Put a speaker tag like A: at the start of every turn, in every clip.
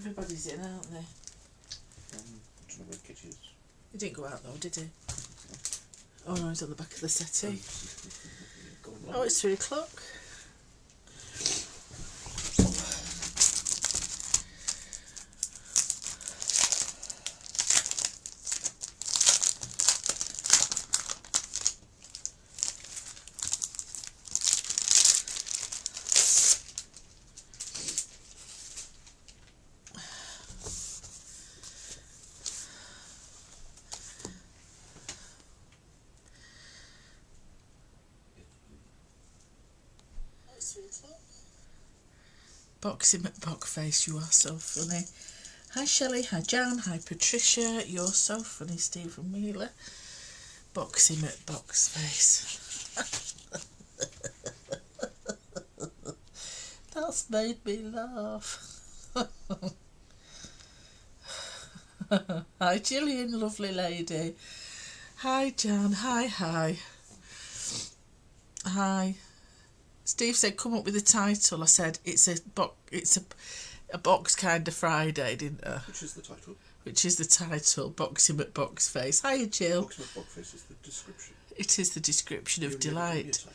A: Everybody's in, aren't they?
B: I don't know where Kitty is.
A: He didn't go out though, did he? Oh no, he's on the back of the settee. Oh, it's 3 o'clock. Boxy McBockface, you are so funny. Hi Shelley, hi Jan, hi Patricia, you're so funny, Stephen Wheeler. Boxy McBoxface. That's made me laugh. Hi Gillian, lovely lady. Hi Jan, hi. Hi. Steve said, come up with a title. I said, it's a box kind of Friday, didn't I?
B: Which is the title?
A: Which is the title, Boxy McBoxface. Hiya, Jill.
B: Boxy McBoxface is the description.
A: It is the description of delight.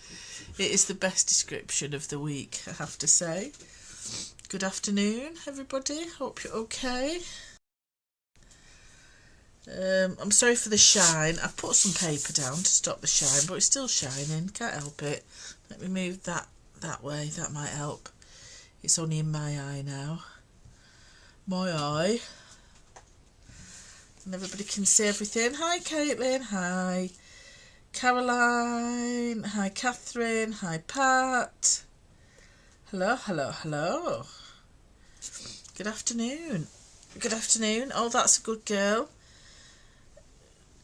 A: It is the best description of the week, I have to say. Good afternoon, everybody. Hope you're okay. I'm sorry for the shine. I've put some paper down to stop the shine, but it's still shining. Can't help it. Let me move that way. That might help. It's only in my eye now. My eye. And everybody can see everything. Hi, Caitlin. Hi, Caroline. Hi, Catherine. Hi, Pat. Hello. Good afternoon. Oh, that's a good girl.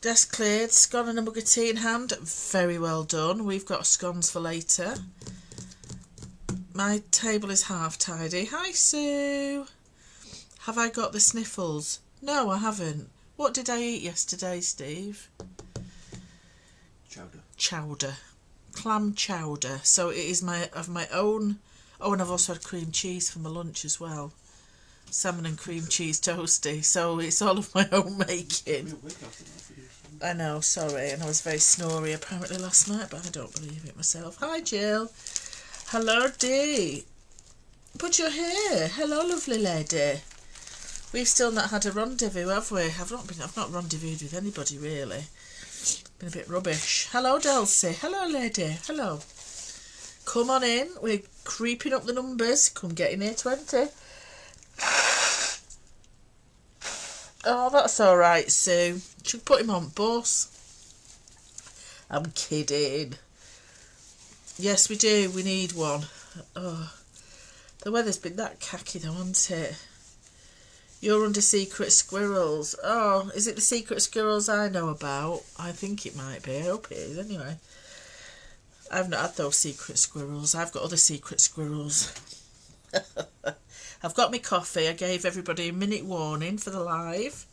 A: Desk cleared, scone and a mug of tea in hand. Very well done. We've got scones for later. My table is half tidy. Hi, Sue. Have I got the sniffles? No, I haven't. What did I eat yesterday, Steve? Chowder. Clam chowder. So it is of my own. Oh, and I've also had cream cheese for my lunch as well. Salmon and cream cheese toasty. So it's all of my own making. I know, sorry, and I was very snory apparently last night, but I don't believe it myself. Hi, Jill. Hello, Dee. But you're here. Hello, lovely lady. We've still not had a rendezvous, have we? I've not rendezvoused with anybody, really. Been a bit rubbish. Hello, Dulcie. Hello, lady. Hello. Come on in. We're creeping up the numbers. Come get in here, 20. Oh, that's all right, Sue. Should put him on bus. I'm kidding. Yes, we do. We need one. Oh, the weather's been that khaki though, hasn't it? You're under secret squirrels. Oh, is it the secret squirrels I know about? I think it might be. I hope it is, anyway. I've not had those secret squirrels. I've got other secret squirrels. I've got my coffee. I gave everybody a minute warning for the live.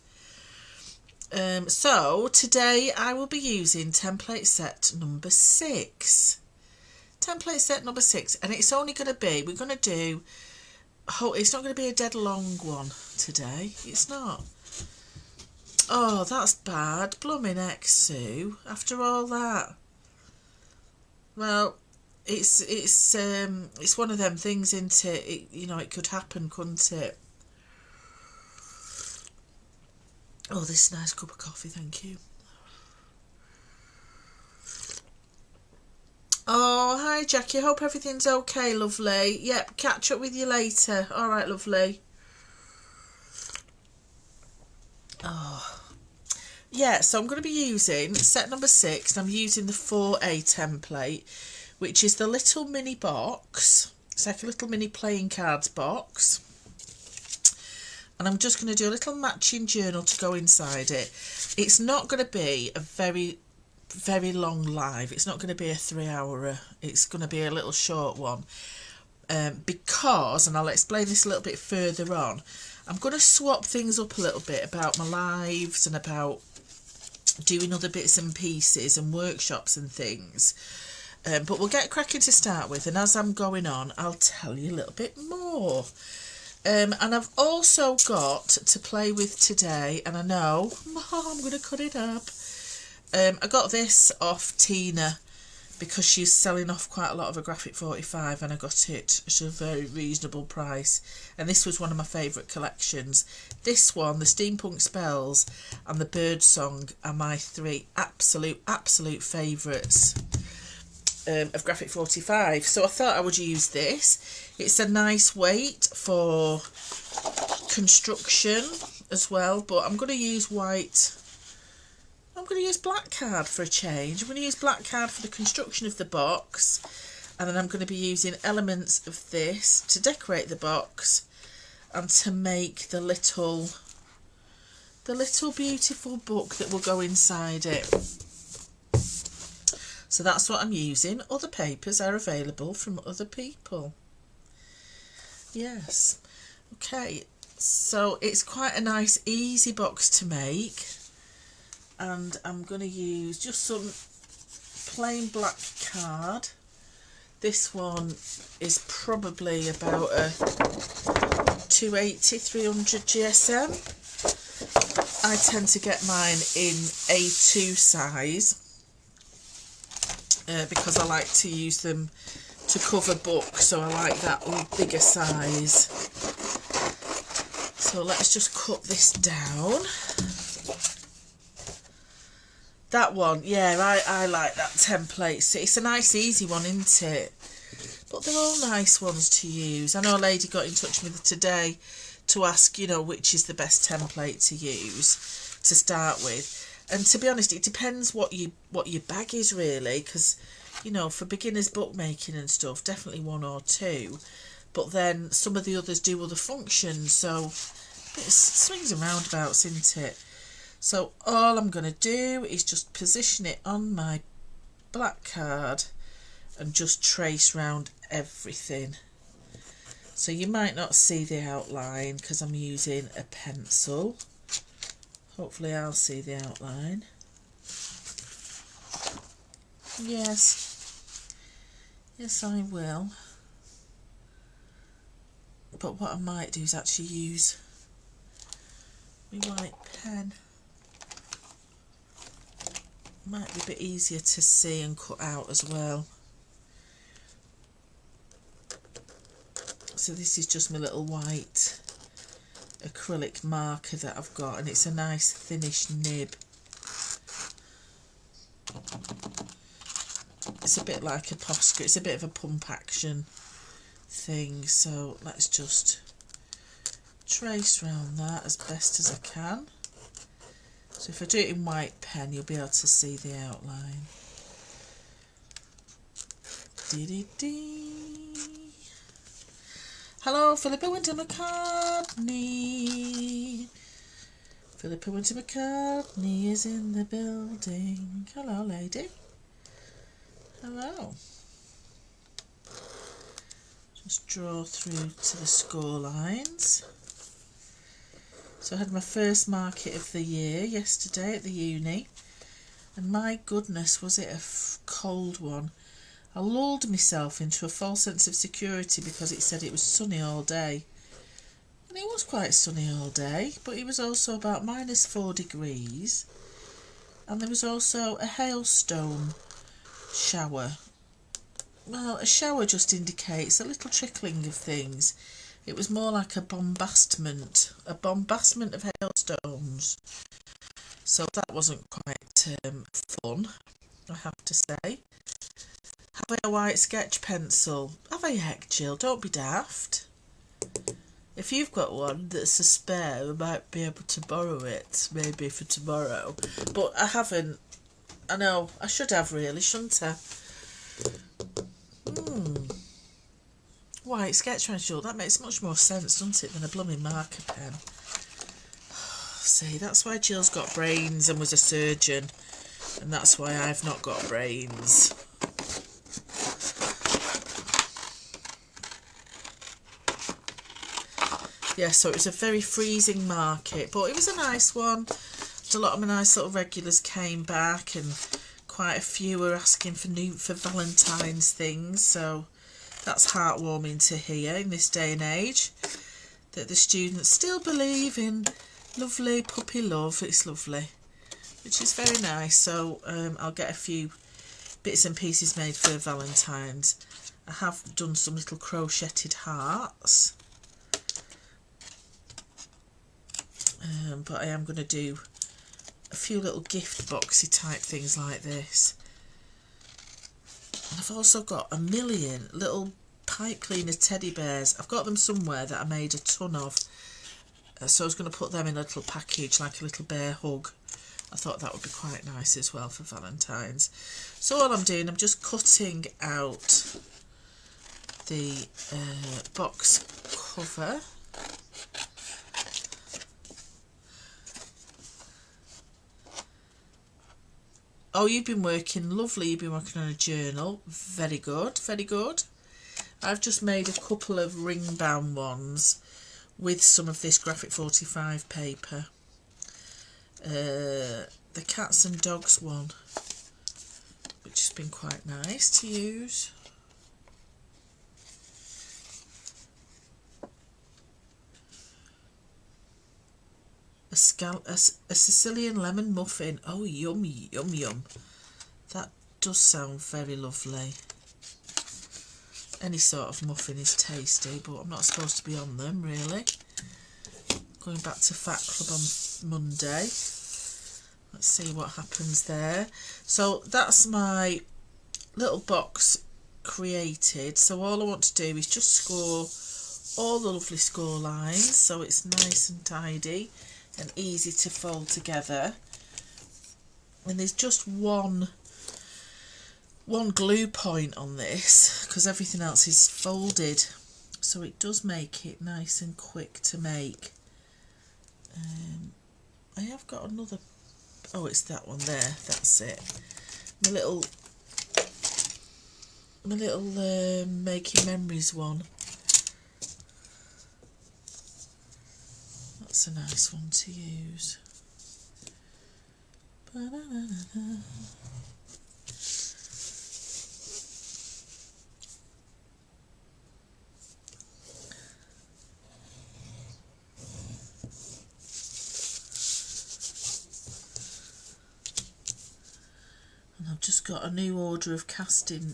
A: So today I will be using template set number 6. Template set number 6, and it's only going to be, we're going to do, it's not going to be a dead long one today. It's not. Oh, that's bad. Blooming heck, Sue. After all that. Well, it's one of them things, isn't it? It could happen, couldn't it? Oh, this nice cup of coffee, thank you. Oh, hi Jackie, hope everything's okay, lovely. Yep, catch up with you later. All right, lovely. Oh, yeah, so I'm going to be using set number 6, and I'm using the 4A template, which is the little mini box. It's like a little mini playing cards box. And I'm just going to do a little matching journal to go inside it. It's not going to be a very, very long live. It's not going to be a 3-hourer. It's going to be a little short one. Because, and I'll explain this a little bit further on, I'm going to swap things up a little bit about my lives and about doing other bits and pieces and workshops and things. But we'll get cracking to start with, and as I'm going on, I'll tell you a little bit more. And I've also got to play with today, and I know, I'm going to cut it up. I got this off Tina because she's selling off quite a lot of her Graphic 45, and I got it at a very reasonable price. And this was one of my favourite collections. This one, the Steampunk Spells and the Bird Song, are my three absolute favourites of Graphic 45. So I thought I would use this. It's a nice weight for construction as well, but I'm going to use white. I'm going to use black card for a change. I'm going to use black card for the construction of the box, and then I'm going to be using elements of this to decorate the box and to make the little beautiful book that will go inside it. So that's what I'm using. Other papers are available from other people. Yes. Okay, so it's quite a nice easy box to make. And I'm going to use just some plain black card. This one is probably about a 280, 300 GSM. I tend to get mine in A2 size because I like to use them to cover books, so I like that bigger size. So let's just cut this down. That one, yeah, I like that template. So it's a nice easy one, isn't it? But they're all nice ones to use. I know a lady got in touch with me today to ask, you know, which is the best template to use to start with. And to be honest, it depends what your bag is really, because, you know, for beginners bookmaking and stuff, definitely one or two. But then some of the others do other functions, so it swings and roundabouts, isn't it? So all I'm going to do is just position it on my black card and just trace round everything. So you might not see the outline because I'm using a pencil. Hopefully I'll see the outline. Yes. Yes, I will. But what I might do is actually use my white pen. Might be a bit easier to see and cut out as well. So this is just my little white acrylic marker that I've got, and it's a nice thinnish nib. It's a bit like a Posca, it's a bit of a pump action thing, so let's just trace around that as best as I can. So if I do it in white pen, you'll be able to see the outline. Dee-dee-dee. Hello, Philippa Winter McCartney. Philippa Winter McCartney is in the building. Hello, lady. Hello. Just draw through to the score lines. So I had my first market of the year yesterday at the uni, and my goodness, was it a cold one. I lulled myself into a false sense of security because it said it was sunny all day. And it was quite sunny all day, but it was also about -4 degrees, and there was also a hailstone shower. Well, a shower just indicates a little trickling of things. It was more like a bombardment of hailstones. So that wasn't quite fun, I have to say. Have I a white sketch pencil? Have I, heck, Jill? Don't be daft. If you've got one that's a spare, I might be able to borrow it, maybe for tomorrow. But I haven't. I know, I should have really, shouldn't I? White sketch pencil, that makes much more sense, doesn't it, than a blooming marker pen. See, that's why Jill's got brains and was a surgeon, and that's why I've not got brains. Yeah, so it was a very freezing market, but it was a nice one. A lot of my nice little regulars came back, and quite a few were asking for Valentine's things, so that's heartwarming to hear in this day and age. that the students still believe in lovely puppy love. It's lovely, which is very nice. So I'll get a few bits and pieces made for Valentine's. I have done some little crocheted hearts, but I am going to do a few little gift boxy type things like this. And I've also got a million little pipe cleaner teddy bears. I've got them somewhere that I made a ton of, so I was going to put them in a little package, like a little bear hug. I thought that would be quite nice as well for Valentine's. So all I'm doing, I'm just cutting out the box cover. Oh, you've been working lovely. You've been working on a journal. Very good, very good. I've just made a couple of ring bound ones with some of this graphic 45 paper. The cats and dogs one, which has been quite nice to use. A Sicilian lemon muffin. Oh, yum, yum, yum. That does sound very lovely. Any sort of muffin is tasty, but I'm not supposed to be on them, really. Going back to Fat Club on Monday. Let's see what happens there. So that's my little box created. So all I want to do is just score all the lovely score lines, so it's nice and tidy and easy to fold together. And there's just one glue point on this because everything else is folded, so it does make it nice and quick to make. I have got another, oh, it's that one there, that's it. My little Making Memories one. That's a nice one to use. Ba-da-da-da-da. I've just got a new order of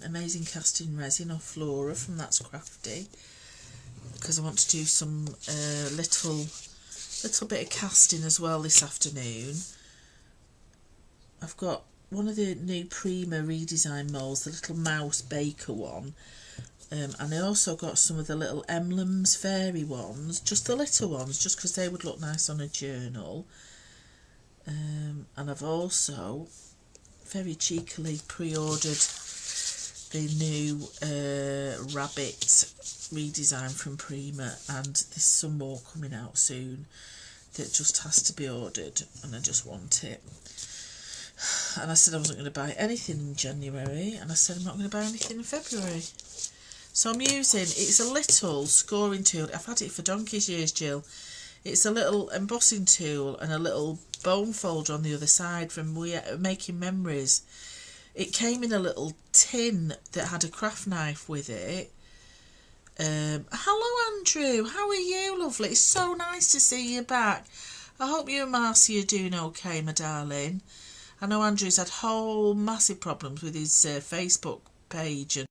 A: amazing casting resin off Flora from That's Crafty, because I want to do some little bit of casting as well this afternoon. I've got one of the new Prima redesign moulds, the little mouse baker one, and I also got some of the little emblems fairy ones, just the little ones, just because they would look nice on a journal. And I've also very cheekily pre-ordered the new rabbit redesign from Prima, and there's some more coming out soon that just has to be ordered, and I just want it. And I said I wasn't going to buy anything in January, and I said I'm not going to buy anything in February. So I'm using, it's a little scoring tool. I've had it for donkey's years, Jill. It's a little embossing tool and a little bone folder on the other side from Making Memories. It came in a little tin that had a craft knife with it. Hello Andrew, how are you, lovely? It's so nice to see you back. I hope you and Marcy are doing okay, my darling. I know Andrew's had whole massive problems with his Facebook page, and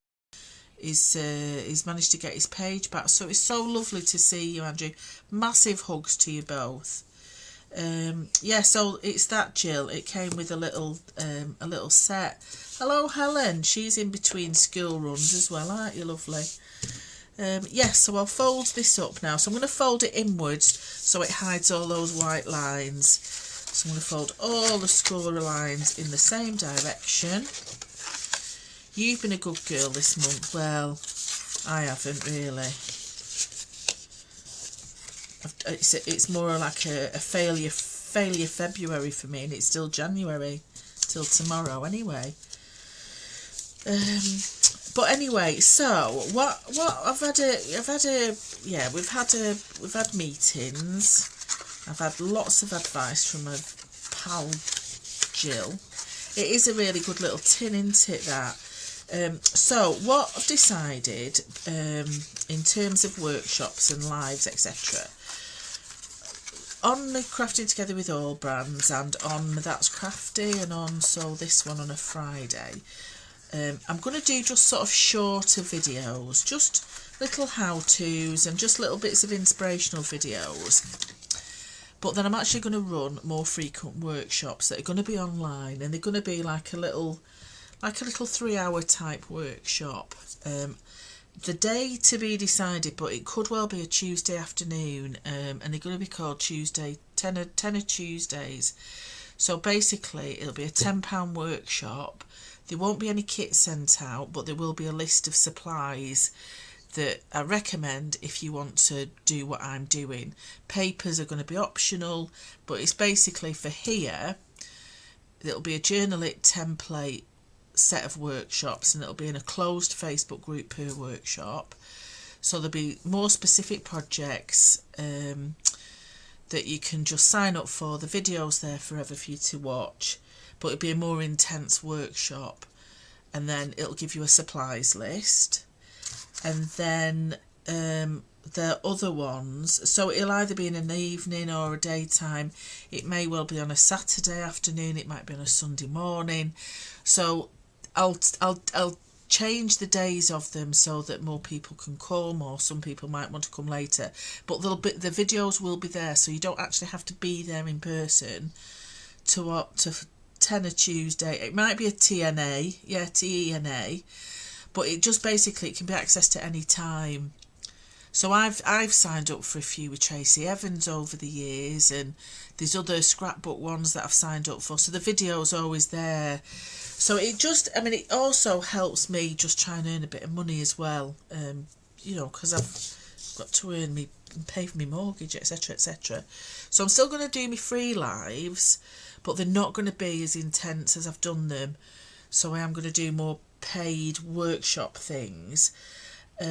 A: he's managed to get his page back, so it's so lovely to see you, Andrew. Massive hugs to you both. Yeah, so it's that, Jill. It came with a little set. Hello Helen, she's in between school runs as well, aren't you, lovely? Yes, so I'll fold this up now. So I'm going to fold it inwards so it hides all those white lines. So I'm going to fold all the score lines in the same direction. You've been a good girl this month. Well, I haven't really. It's more like a failure February for me, and it's still January till tomorrow anyway. But anyway, so what we've had meetings. I've had lots of advice from my pal Jill. It is a really good little tin, isn't it, that? So what I've decided in terms of workshops and lives, etc., on the Crafting Together with All brands and on That's Crafty and on this one on a Friday, I'm going to do just sort of shorter videos, just little how-tos and just little bits of inspirational videos. But then I'm actually going to run more frequent workshops that are going to be online, and they're going to be like a little 3-hour type workshop. The day to be decided, but it could well be a Tuesday afternoon, and they're going to be called 10 Tuesdays. So basically it'll be a £10 workshop. There won't be any kits sent out, but there will be a list of supplies that I recommend if you want to do what I'm doing. Papers are going to be optional, but it's basically for here. It'll be a Journal It template set of workshops, and it'll be in a closed Facebook group per workshop. So there'll be more specific projects that you can just sign up for. The video's there forever for you to watch, but it'll be a more intense workshop. And then it'll give you a supplies list, and then the other ones, so it'll either be in an evening or a daytime. It may well be on a Saturday afternoon, it might be on a Sunday morning. So I'll change the days of them so that more people can come, or some people might want to come later. But the videos will be there, so you don't actually have to be there in person to 10 a Tuesday. It might be a TNA, TENA, but it just basically it can be accessed at any time. So I've signed up for a few with Tracy Evans over the years, and there's other scrapbook ones that I've signed up for. So the video's always there. So it also helps me just try and earn a bit of money as well, because I've got to earn me and pay for my mortgage, etc, etc. So I'm still going to do my free lives, but they're not going to be as intense as I've done them. So I am going to do more paid workshop things. But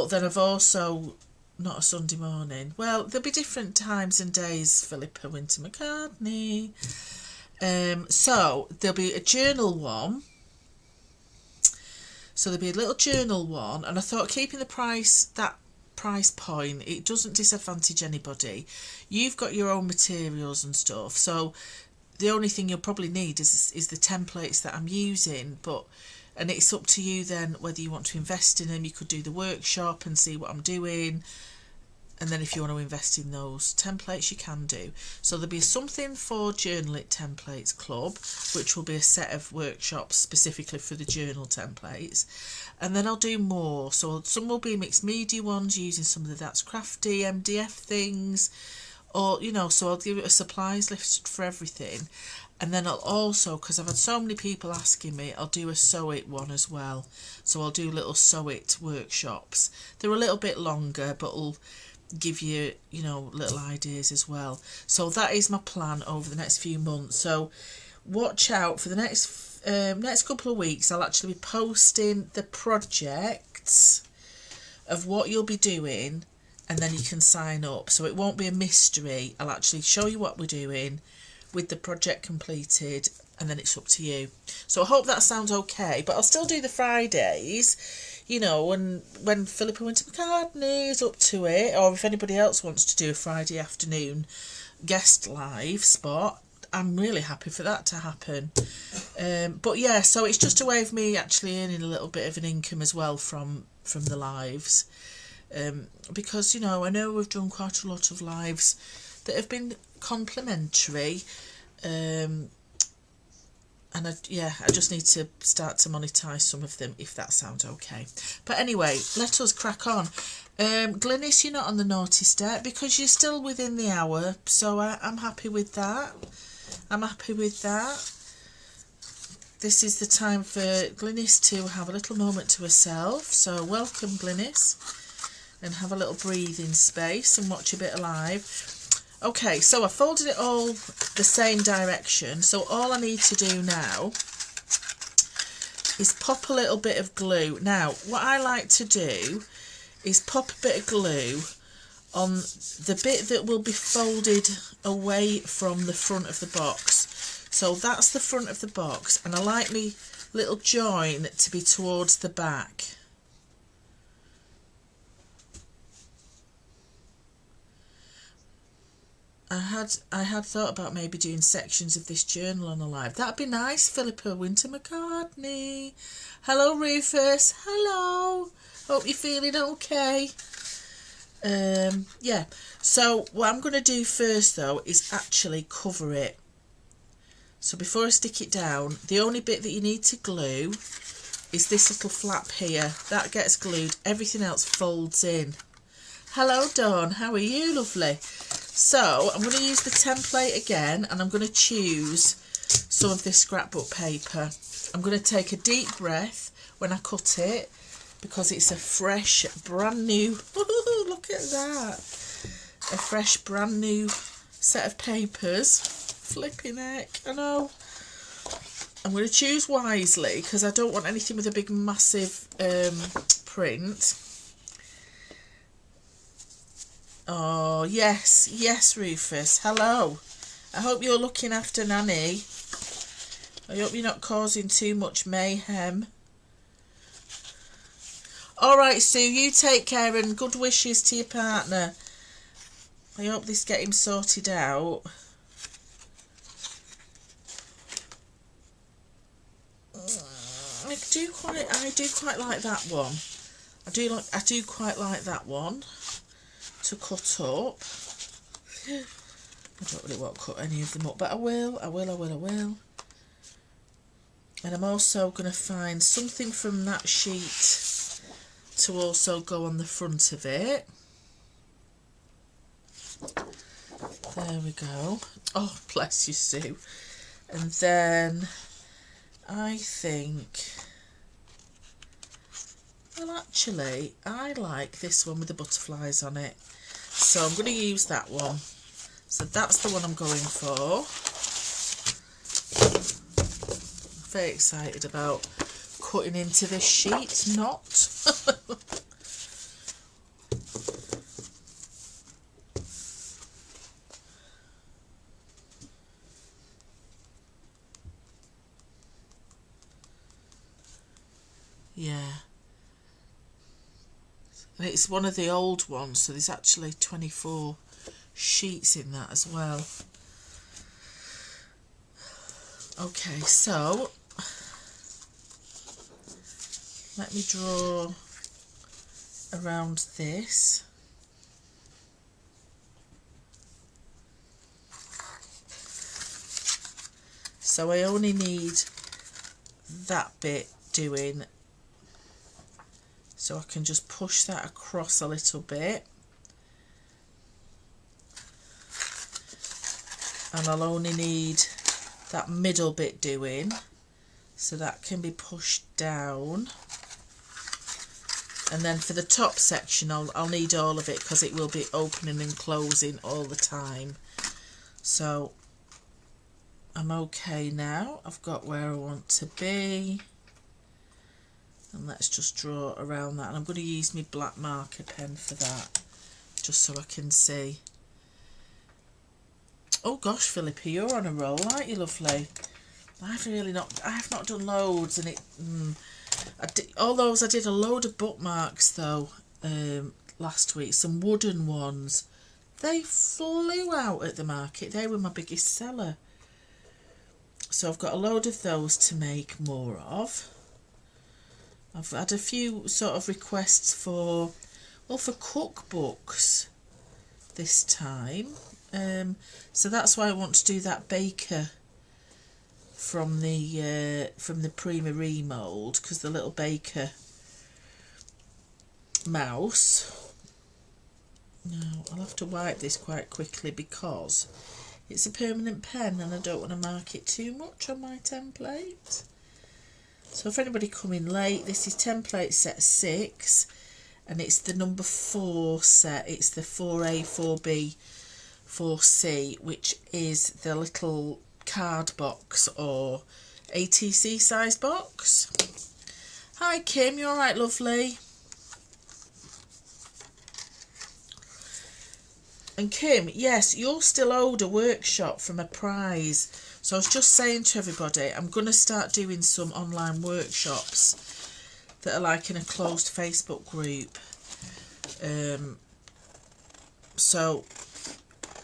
A: then I've also, not a Sunday morning, well, there'll be different times and days, Philippa Winter McCartney. So there'll be a journal one. So there'll be a little journal one, and I thought keeping that price point, it doesn't disadvantage anybody. You've got your own materials and stuff, so the only thing you'll probably need is the templates that I'm using, and it's up to you then whether you want to invest in them. You could do the workshop and see what I'm doing, and then if you want to invest in those templates, you can do. So there'll be something for Journal It Templates Club, which will be a set of workshops specifically for the journal templates. And then I'll do more. So some will be mixed media ones using some of the That's Crafty MDF things, or, so I'll give it a supplies list for everything. And then I'll also, because I've had so many people asking me, I'll do a Sew It one as well. So I'll do little Sew It workshops. They're a little bit longer, but I'll give you, little ideas as well. So that is my plan over the next few months. So watch out for the next couple of weeks. I'll actually be posting the projects of what you'll be doing, and then you can sign up. So it won't be a mystery. I'll actually show you what we're doing with the project completed, and then it's up to you. So I hope that sounds okay, but I'll still do the Fridays, when Philippa Winter McCartney is up to it, or if anybody else wants to do a Friday afternoon guest live spot, I'm really happy for that to happen. But yeah, so it's just a way of me actually earning a little bit of an income as well from the lives, because I know we've done quite a lot of lives that have been complimentary, and I just need to start to monetize some of them, if that sounds okay. But anyway, let us crack on. Glynis, you're not on the naughty step because you're still within the hour, so I'm happy with that. This is the time for Glynis to have a little moment to herself, so welcome, Glynis, and have a little breathing space and watch a bit of live. Okay, so I folded it all the same direction, so all I need to do now is pop a little bit of glue. Now, what I like to do is pop a bit of glue on the bit that will be folded away from the front of the box. So that's the front of the box, and I like me little join to be towards the back. I had thought about maybe doing sections of this journal on a live. That'd be nice. Philippa Winter McCartney. Hello, Rufus. Hello. Hope you're feeling okay. Yeah. So what I'm going to do first, though, is actually cover it. So before I stick it down, the only bit that you need to glue is this little flap here. That gets glued. Everything else folds in. Hello, Dawn. How are you, lovely? So I'm going to use the template again, and I'm going to choose some of this scrapbook paper. I'm going to take a deep breath when I cut it because it's a fresh, brand new, look at that, a fresh, brand new set of papers. Flipping heck, I know. I'm going to choose wisely because I don't want anything with a big, massive print. Oh, yes, yes, Rufus. Hello. I hope you're looking after Nanny. I hope you're not causing too much mayhem. All right, Sue, you take care and good wishes to your partner. I hope this get him sorted out. I do quite like that one. I do quite like that one to cut up. I don't really want to cut any of them up, but I will. And I'm also going to find something from that sheet to also go on the front of it. There we go. Oh, bless you, Sue. And then I think, well, actually, I like this one with the butterflies on it. So I'm going to use that one. So that's the one I'm going for. Very excited about cutting into this sheet knot. Yeah. And it's one of the old ones, so there's actually 24 sheets in that as well. Okay, so let me draw around this. So I only need that bit doing, so I can just push that across a little bit, and I'll only need that middle bit doing, so that can be pushed down. And then for the top section I'll need all of it because it will be opening and closing all the time. So I'm okay now. I've got where I want to be. And let's just draw around that. And I'm going to use my black marker pen for that, just so I can see. Oh gosh, Philippa, you're on a roll, aren't you, lovely? I have not done loads, and all those I did a load of bookmarks though last week, some wooden ones. They flew out at the market. They were my biggest seller. So I've got a load of those to make more of. I've had a few sort of requests for cookbooks this time. So that's why I want to do that baker from the Prima remould, because the little baker mouse. Now I'll have to wipe this quite quickly because it's a permanent pen and I don't want to mark it too much on my template. So if anybody coming late, this is template set 6 and it's the number 4 set. It's the 4A, 4B, 4C, which is the little card box or ATC size box. Hi Kim, you alright, lovely? And Kim, yes, you're still owed a workshop from a prize So I was just saying to everybody, I'm going to start doing some online workshops that are like in a closed Facebook group. So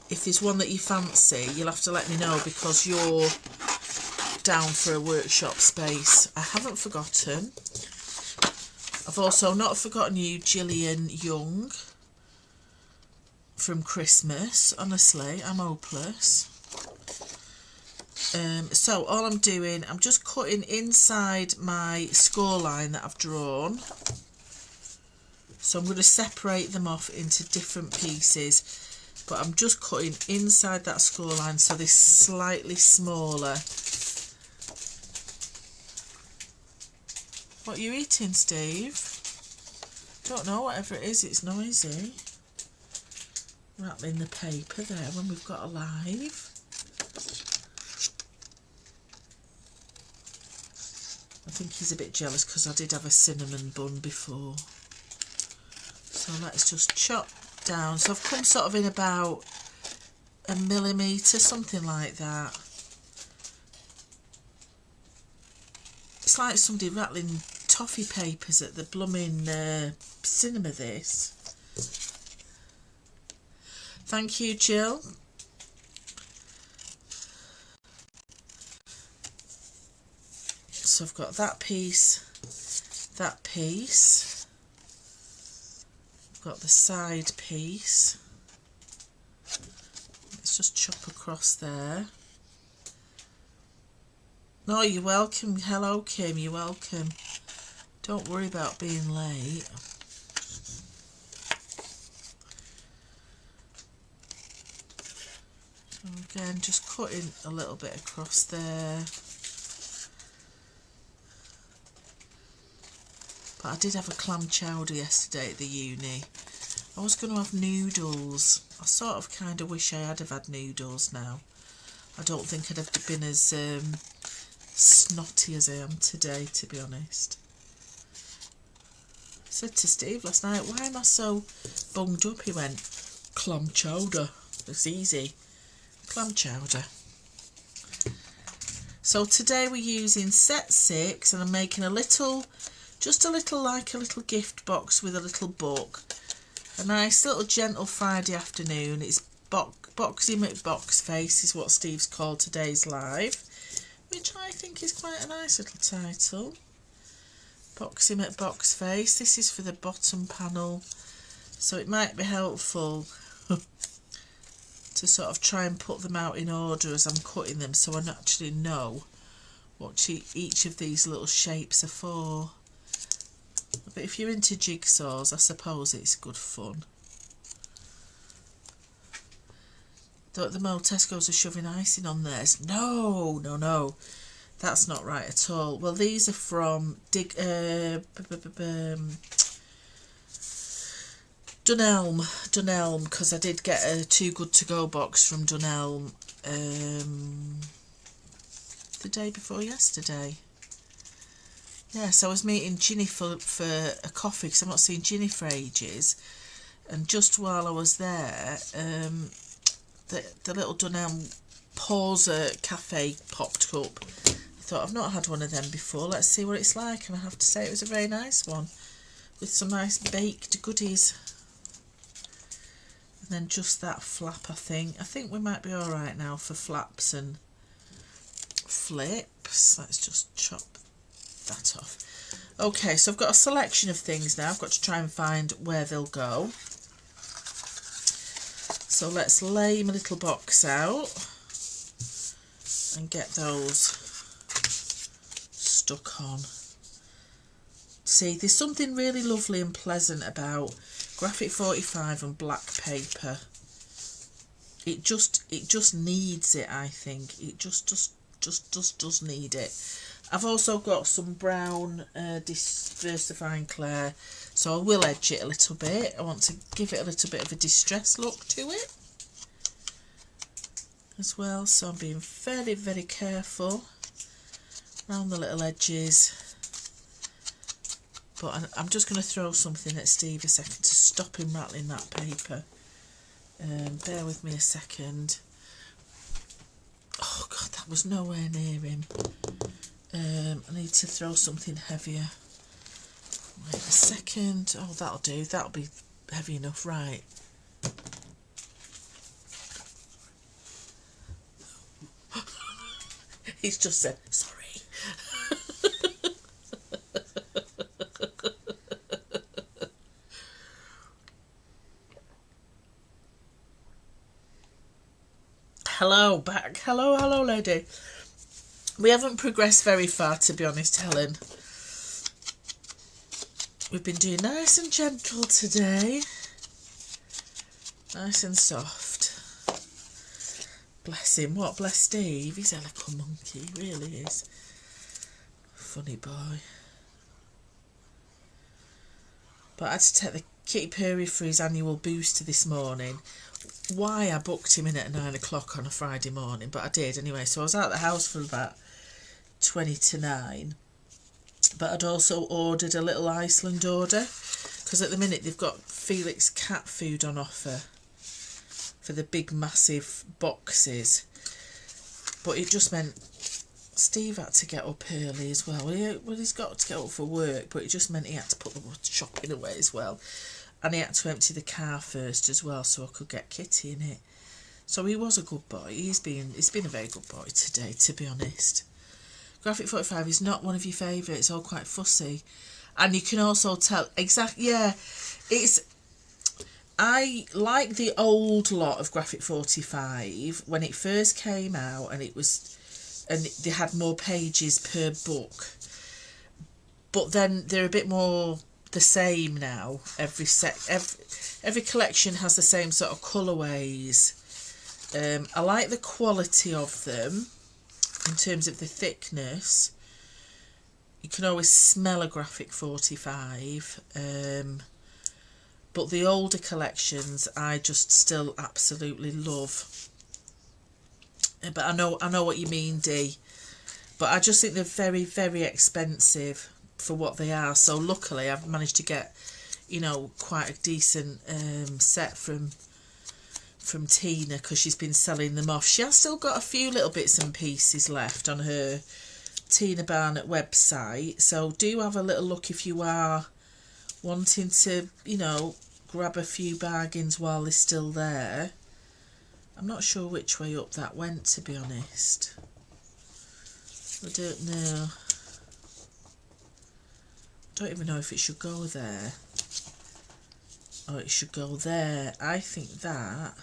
A: if there's one that you fancy, you'll have to let me know, because you're down for a workshop space. I haven't forgotten. I've also not forgotten you, Gillian Young, from Christmas. Honestly, I'm hopeless. So all I'm doing, I'm just cutting inside my score line that I've drawn. So I'm going to separate them off into different pieces, but I'm just cutting inside that score line, so they're slightly smaller. What are you eating, Steve? Don't know, whatever it is, it's noisy. Rattling the paper there when we've got a live. I think he's a bit jealous because I did have a cinnamon bun before. So let's just chop down. So I've come sort of in about 1 millimetre, something like that. It's like somebody rattling toffee papers at the blooming cinema, this. Thank you, Jill. So I've got that piece, that piece. I've got the side piece. Let's just chop across there. No, you're welcome. Hello, Kim, you're welcome. Don't worry about being late. So again, just cutting a little bit across there. But I did have a clam chowder yesterday at the uni. I was going to have noodles. I sort of kind of wish I had have had noodles now. I don't think I'd have been as snotty as I am today, to be honest. I said to Steve last night, why am I so bunged up? He went, clam chowder. It's easy. Clam chowder. So today we're using set 6, and I'm making a little, just a little, like a little gift box with a little book. A nice little gentle Friday afternoon. It's Boxy McBoxface is what Steve's called today's live, which I think is quite a nice little title. Boxy McBoxface. This is for the bottom panel, so it might be helpful to sort of try and put them out in order as I'm cutting them, so I actually know what each of these little shapes are for. But if you're into jigsaws, I suppose it's good fun. Though at the moment Tesco's are shoving icing on theirs. No, no, no. That's not right at all. Well, these are from Dunelm, because I did get a Too Good To Go box from Dunelm the day before yesterday. Yes, I was meeting Ginny for a coffee, because I've not seen Ginny for ages. And just while I was there, the little Dunelm Pauser cafe popped up. I thought, I've not had one of them before, let's see what it's like. And I have to say it was a very nice one, with some nice baked goodies. And then just that flap, I think we might be alright now for flaps and flips. Let's just chop that off. Okay, so I've got a selection of things now. I've got to try and find where they'll go. So let's lay my little box out and get those stuck on. See, there's something really lovely and pleasant about graphic 45 and black paper. It just needs it, I think. It just does need it. I've also got some brown diversifying Claire, so I will edge it a little bit. I want to give it a little bit of a distressed look to it as well, so I'm being very, very careful around the little edges. But I'm just going to throw something at Steve a second to stop him rattling that paper. Bear with me a second. Oh God, that was nowhere near him. I need to throw something heavier. Wait a second. Oh, that'll do. That'll be heavy enough, right. He's just said, sorry. Hello, back. Hello, lady. We haven't progressed very far, to be honest, Helen. We've been doing nice and gentle today. Nice and soft. Bless him. What? Bless Steve. He's a little monkey. He really is. Funny boy. But I had to take the kitty purry for his annual booster this morning. Why I booked him in at 9 o'clock on a Friday morning, but I did anyway. So I was out of the house for about 20 to 9. But I'd also ordered a little Iceland order, because at the minute they've got Felix cat food on offer for the big massive boxes. But it just meant Steve had to get up early as well. Well, he's got to get up for work, but it just meant he had to put the shopping away as well. And he had to empty the car first as well, so I could get Kitty in it. So he was a good boy. He's been a very good boy today, to be honest. Graphic 45 is not one of your favourites, all quite fussy. And you can also tell, I like the old lot of Graphic 45 when it first came out, and they had more pages per book. But then they're a bit more the same now. Every collection has the same sort of colourways. I like the quality of them in terms of the thickness. You can always smell a Graphic 45. But the older collections I just still absolutely love. But I know what you mean, Dee. But I just think they're very, very expensive for what they are. So luckily I've managed to get, quite a decent set from Tina, because she's been selling them off. She has still got a few little bits and pieces left on her Tina Barnett website, so do have a little look if you are wanting to, grab a few bargains while they're still there. I'm not sure which way up that went, to be honest. I don't know. Don't even know if it should go there. Oh, it should go there. I think that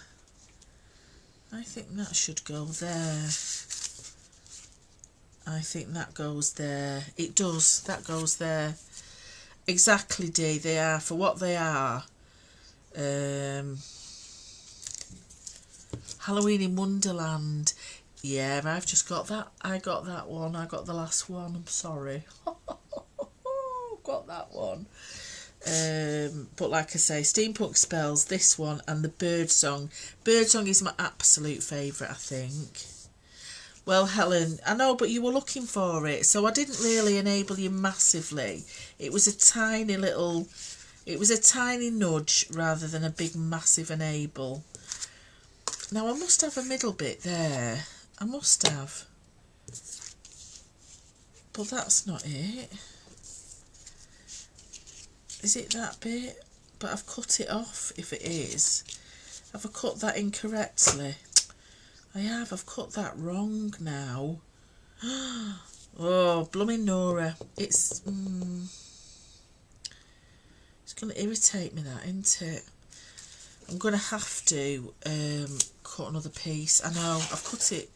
A: should go there. I think that goes there. It does. That goes there. Exactly, Dee. They are, for what they are. Halloween in Wonderland. Yeah, I've just got that. I got that one. I got the last one. I'm sorry. Got that one. But like I say, Steampunk Spells, this one, and the Birdsong. Birdsong is my absolute favourite, I think. Well, Helen, I know, but you were looking for it, so I didn't really enable you massively. It was a tiny nudge rather than a big massive enable. Now I must have a middle bit there. I must have. But that's not it. Is it that bit? But I've cut it off if it is. Have I cut that incorrectly? I have. I've cut that wrong now. Oh, blooming Nora. It's going to irritate me, that, isn't it? I'm going to have to cut another piece. I know. I've cut it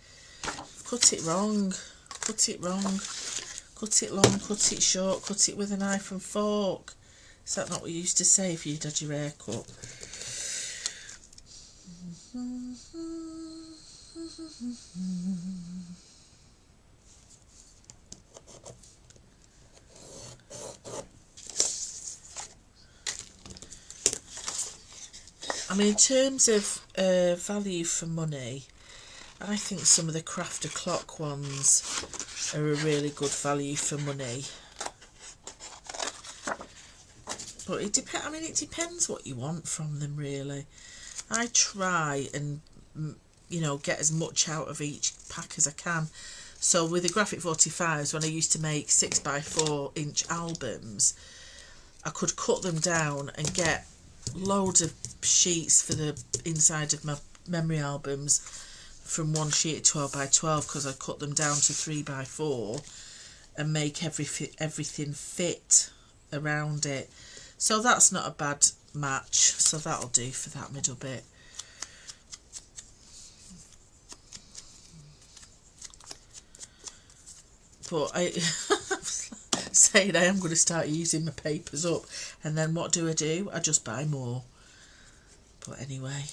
A: wrong. Cut it wrong. Cut it long. Cut it short. Cut it with a knife and fork. Is that not what you used to say if you'd had your hair cut? I mean, in terms of value for money, I think some of the Crafter Clock ones are a really good value for money. But it depends what you want from them, really. I try and, get as much out of each pack as I can. So with the Graphic 45s, when I used to make 6x4 inch albums, I could cut them down and get loads of sheets for the inside of my memory albums from one sheet at 12x12, because I cut them down to 3x4 and make everything fit around it. So that's not a bad match, so that'll do for that middle bit. But I saying I am going to start using my papers up, and then what do? I just buy more. But anyway,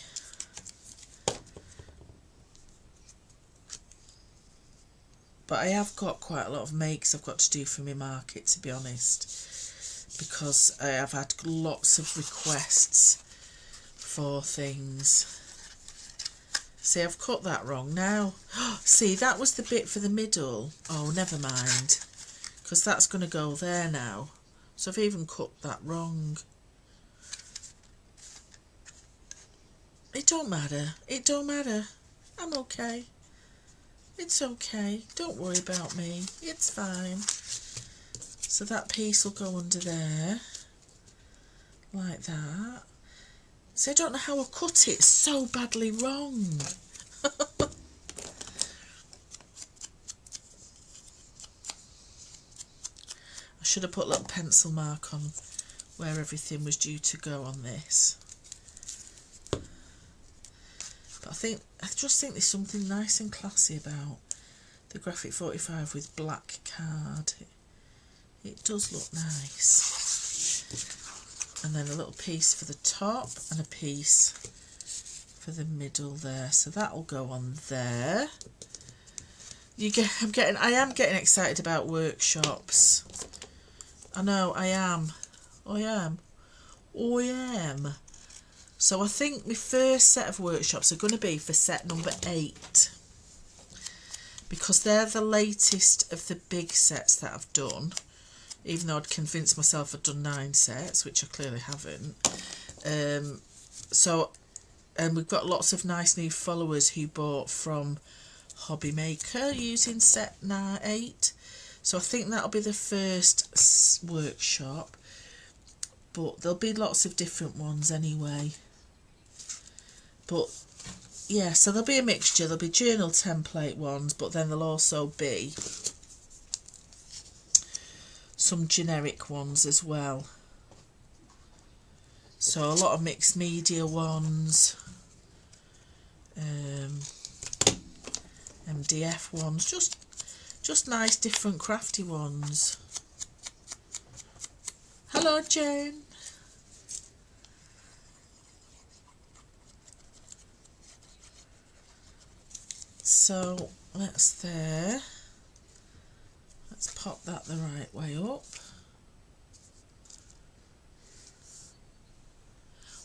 A: but I have got quite a lot of makes I've got to do for my market, to be honest, because I have had lots of requests for things. See, I've cut that wrong now. See, that was the bit for the middle. Oh, never mind, because that's going to go there now. So I've even cut that wrong. It don't matter. It don't matter. I'm okay. It's okay. Don't worry about me. It's fine. So that piece will go under there. Like that. So I don't know how I cut it so badly wrong. I should have put a little pencil mark on where everything was due to go on this. But I just think there's something nice and classy about the Graphic 45 with black card. It does look nice. And then a little piece for the top and a piece for the middle there. So that'll go on there. I am getting excited about workshops. I know, I am. So I think my first set of workshops are going to be for set number 8, because they're the latest of the big sets that I've done, even though I'd convinced myself I'd done 9 sets, which I clearly haven't. And we've got lots of nice new followers who bought from Hobby Maker using set 8. So I think that'll be the first workshop, but there'll be lots of different ones anyway. But yeah, so there'll be a mixture. There'll be journal template ones, but then there'll also be some generic ones as well. So a lot of mixed media ones, MDF ones, just nice different crafty ones. Hello, Jane. So that's there. Let's pop that the right way up.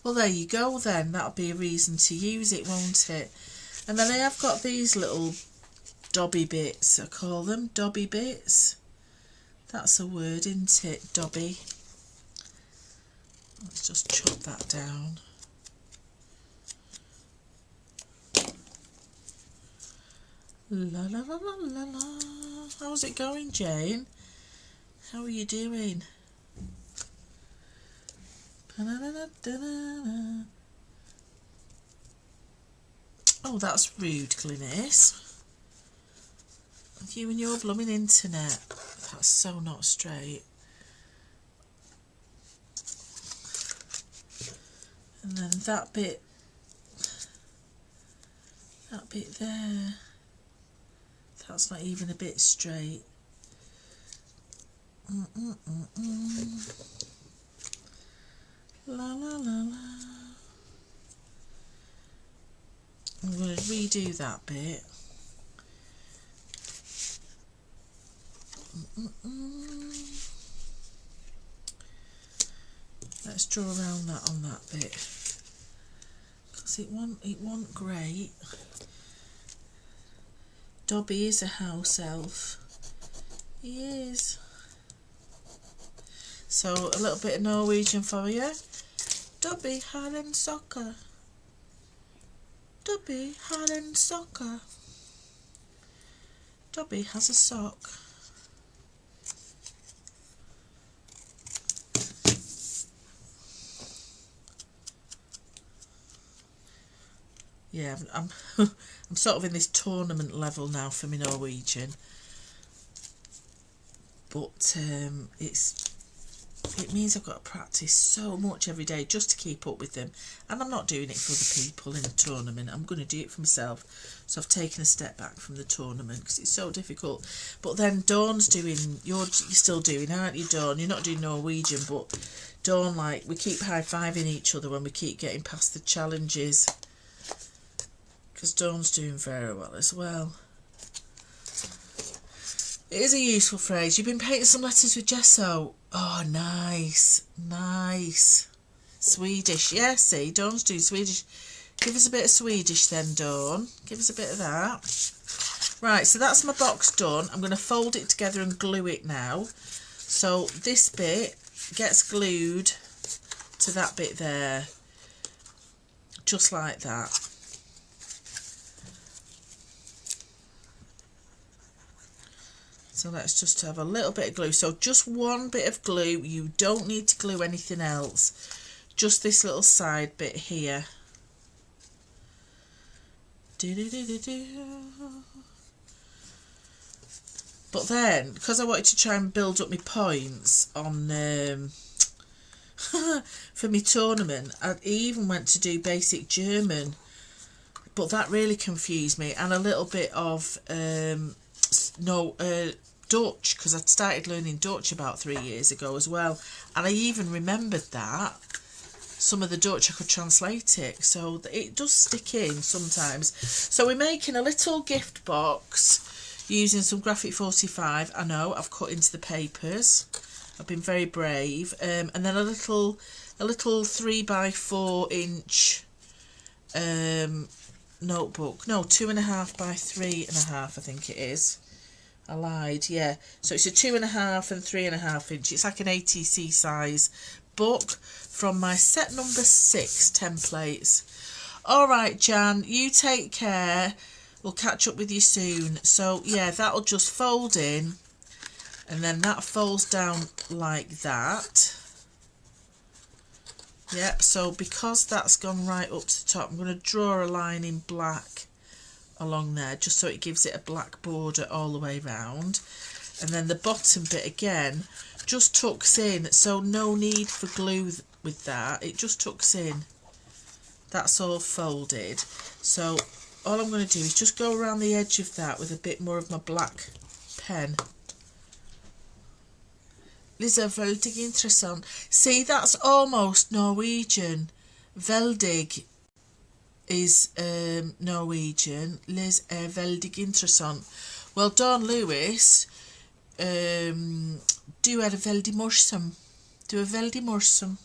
A: Well, there you go then. That'll be a reason to use it, won't it? And then I have got these little dobby bits, I call them dobby bits. That's a word, isn't it? Dobby. Let's just chop that down. La la la la la la. How's it going, Jane? How are you doing? Oh, that's rude, Glynis. You and your blooming internet. That's so not straight. And then that bit there, that's not even a bit straight. La la la la. I'm going to redo that bit. Let's draw around that on that bit, because it won't great. Dobby is a house elf. He is. So a little bit of Norwegian for you. Dobby har en sokker. Dobby har en sokker. Dobby has a sock. Yeah, I'm I'm sort of in this tournament level now for my Norwegian, but it means I've got to practice so much every day just to keep up with them, and I'm not doing it for other people in a tournament. I'm going to do it for myself. So I've taken a step back from the tournament because it's so difficult. But then Dawn's doing, you're still doing, aren't you, Dawn? You're not doing Norwegian, but Dawn, like, we keep high-fiving each other when we keep getting past the challenges, because Dawn's doing very well as well. It is a useful phrase. You've been painting some letters with gesso. Oh, nice. Nice. Swedish. Yeah, see, Dawn's doing Swedish. Give us a bit of Swedish then, Dawn. Give us a bit of that. Right, so that's my box done. I'm going to fold it together and glue it now. So this bit gets glued to that bit there. Just like that. So let's just have a little bit of glue. So just one bit of glue. You don't need to glue anything else. Just this little side bit here. But then, because I wanted to try and build up my points on for my tournament, I even went to do basic German. But that really confused me. And a little bit of Dutch, because I'd started learning Dutch about 3 years ago as well, and I even remembered that some of the Dutch I could translate it, so it does stick in sometimes. So we're making a little gift box using some Graphic 45. I know I've cut into the papers, I've been very brave, and then a little 3x4 inch notebook, no, 2.5 by 3.5 I think it is. I lied, yeah. So it's a 2.5 and 3.5 inch. It's like an ATC size book from my set number 6 templates. All right, Jan, you take care. We'll catch up with you soon. So yeah, that'll just fold in, and then that folds down like that. Yep. So because that's gone right up to the top, I'm going to draw a line in black along there, just so it gives it a black border all the way round. And then the bottom bit again just tucks in, so no need for glue with that, it just tucks in. That's all folded. So all I'm going to do is just go around the edge of that with a bit more of my black pen. This is veldig interessant. See, that's almost Norwegian. Veldig is Norwegian. Liz er veldig interessant. Well, Dawn Lewis, du er veldig morsom. Du er veldig morsom.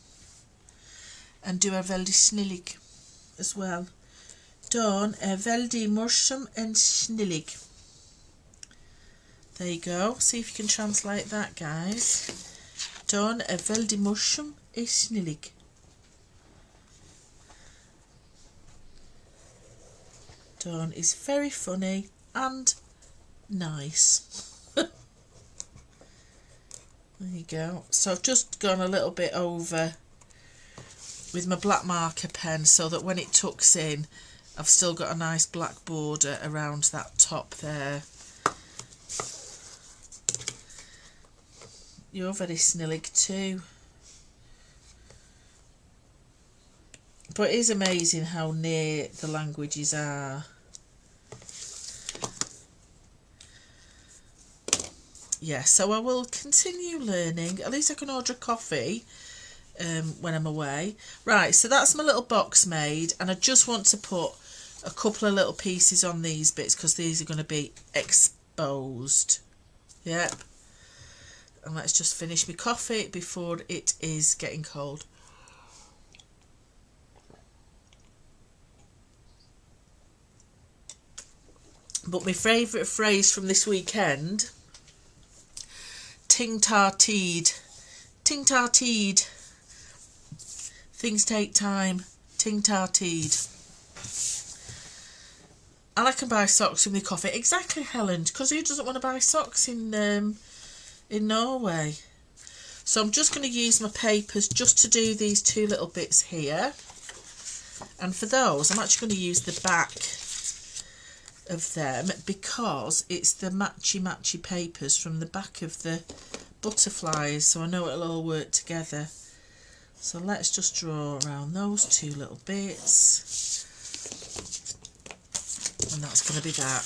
A: And du er veldig snillig as well. Dawn er veldig morsom and snillig. There you go. See if you can translate that, guys. Dawn er veldig morsom and snillig. Dawn is very funny and nice. There you go. So I've just gone a little bit over with my black marker pen so that when it tucks in, I've still got a nice black border around that top there. You're very snillig too. But it is amazing how near the languages are. Yeah, so I will continue learning. At least I can order a coffee when I'm away. Right, so that's my little box made, and I just want to put a couple of little pieces on these bits because these are going to be exposed. Yep. And let's just finish my coffee before it is getting cold. But my favourite phrase from this weekend, ting tar teed. Ting tar teed. Things take time. Ting tar teed. And I can buy socks with my coffee. Exactly, Helen, because who doesn't want to buy socks in Norway? So I'm just going to use my papers just to do these two little bits here. And for those, I'm actually going to use the back of them because it's the matchy papers from the back of the butterflies, so I know it'll all work together. So let's just draw around those two little bits. And that's going to be that.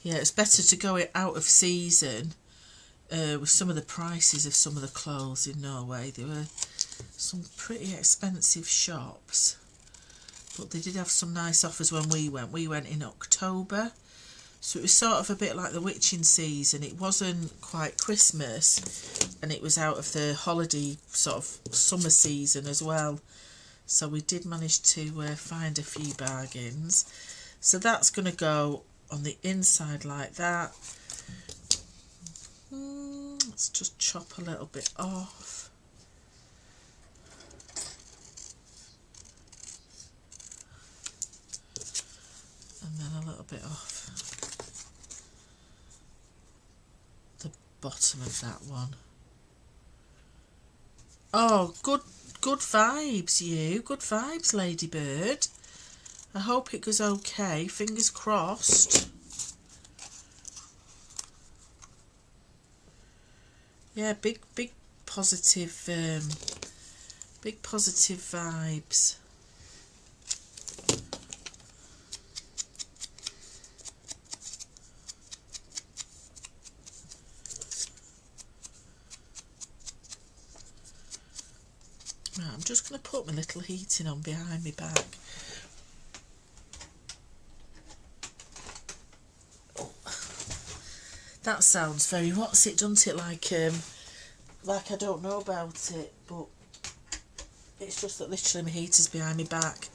A: Yeah, it's better to go it out of season with some of the prices of some of the clothes in Norway. There were some pretty expensive shops, but they did have some nice offers when we went. We went in October, so it was sort of a bit like the witching season. It wasn't quite Christmas, and it was out of the holiday sort of summer season as well. So we did manage to find a few bargains. So that's going to go on the inside like that. Let's just chop a little bit off. And then a little bit off the bottom of that one. Oh, good vibes, you. Good vibes, Ladybird. I hope it goes okay. Fingers crossed. Yeah, big positive vibes. Right, I'm just going to put my little heating on behind my back. That sounds very, what's it, doesn't it? Like I don't know about it, but it's just that literally my heater's behind my back.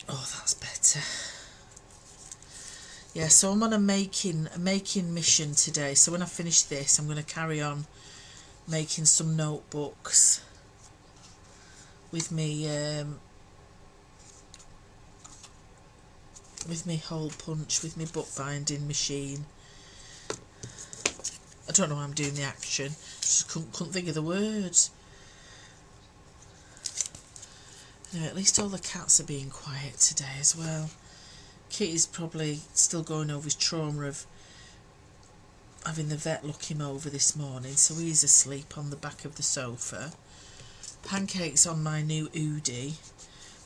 A: Oh, that's better. Yeah, so I'm on a making mission today. So when I finish this, I'm going to carry on making some notebooks with me hole punch, with me bookbinding machine. I don't know why I'm doing the action. Just couldn't think of the words. Anyway, at least all the cats are being quiet today as well. Kitty's probably still going over his trauma of having the vet look him over this morning, so he's asleep on the back of the sofa. Pancake's on my new Oodie,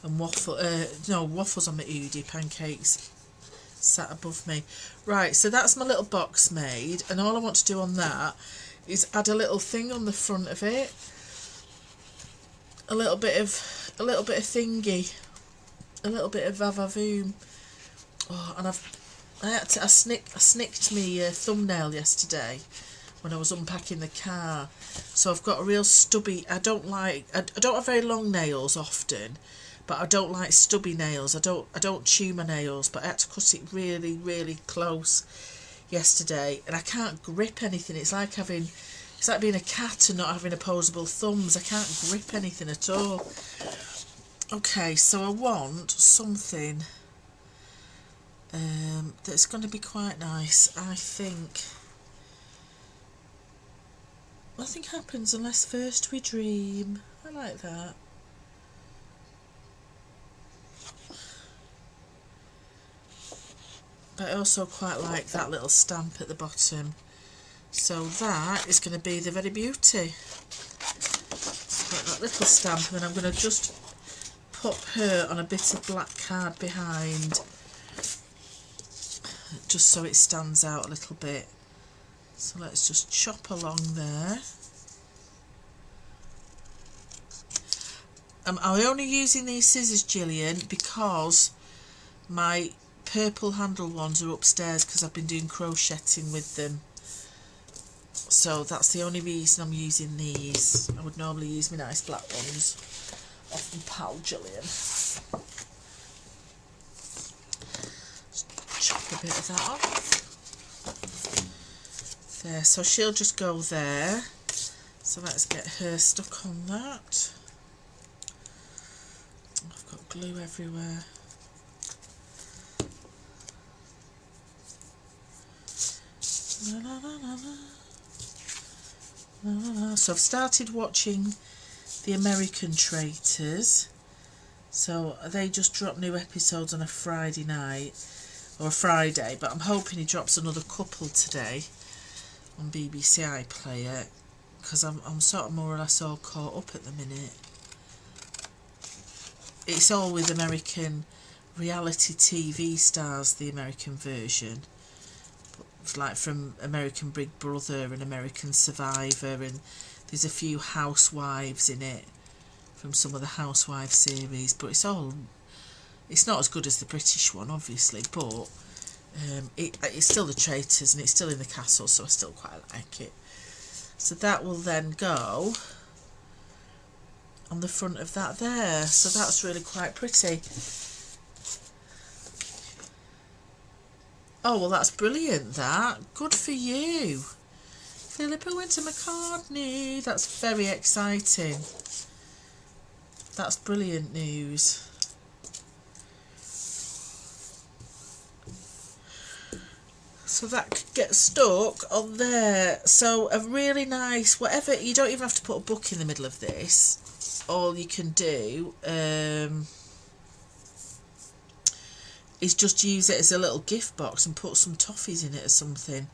A: and Waffle's on my Oodie. Pancake's sat above me. Right, so that's my little box made, and all I want to do on that is add a little thing on the front of it. A little bit of thingy. A little bit of vavavoom. Oh, and I snicked me thumbnail yesterday when I was unpacking the car. So I've got a real stubby. I don't have very long nails often, but I don't like stubby nails. I don't chew my nails, but I had to cut it really, really close yesterday, and I can't grip anything. It's like being a cat and not having opposable thumbs. I can't grip anything at all. Okay, so I want something that's going to be quite nice. I think nothing happens unless first we dream. I like that. But I also quite like that little stamp at the bottom. So that is going to be the very beauty. So got that little stamp, and then I'm going to just pop her on a bit of black card behind, just so it stands out a little bit. So let's just chop along there. I'm only using these scissors, Gillian, because my purple handle ones are upstairs because I've been doing crocheting with them. So that's the only reason I'm using these. I would normally use my nice black ones off my pal Gillian. Just chop a bit of that off. There, so she'll just go there. So let's get her stuck on that. I've got glue everywhere. La, la, la, la, la. La, la, la. So I've started watching the American Traitors. So they just drop new episodes on a Friday night or a Friday, but I'm hoping he drops another couple today on BBC iPlayer, because I'm sort of more or less all caught up at the minute. It's all with American reality TV stars, the American version. It's like from American Big Brother and American Survivor, and there's a few housewives in it from some of the Housewives series, but it's not as good as the British one, obviously, but it's still the Traitors and it's still in the castle, so I still quite like it. So that will then go on the front of that there, so that's really quite pretty. Oh, well, that's brilliant, that. Good for you. Philippa Winter McCartney. That's very exciting. That's brilliant news. So that could get stuck on there. So a really nice, whatever, you don't even have to put a book in the middle of this. All you can do is just use it as a little gift box and put some toffees in it or something.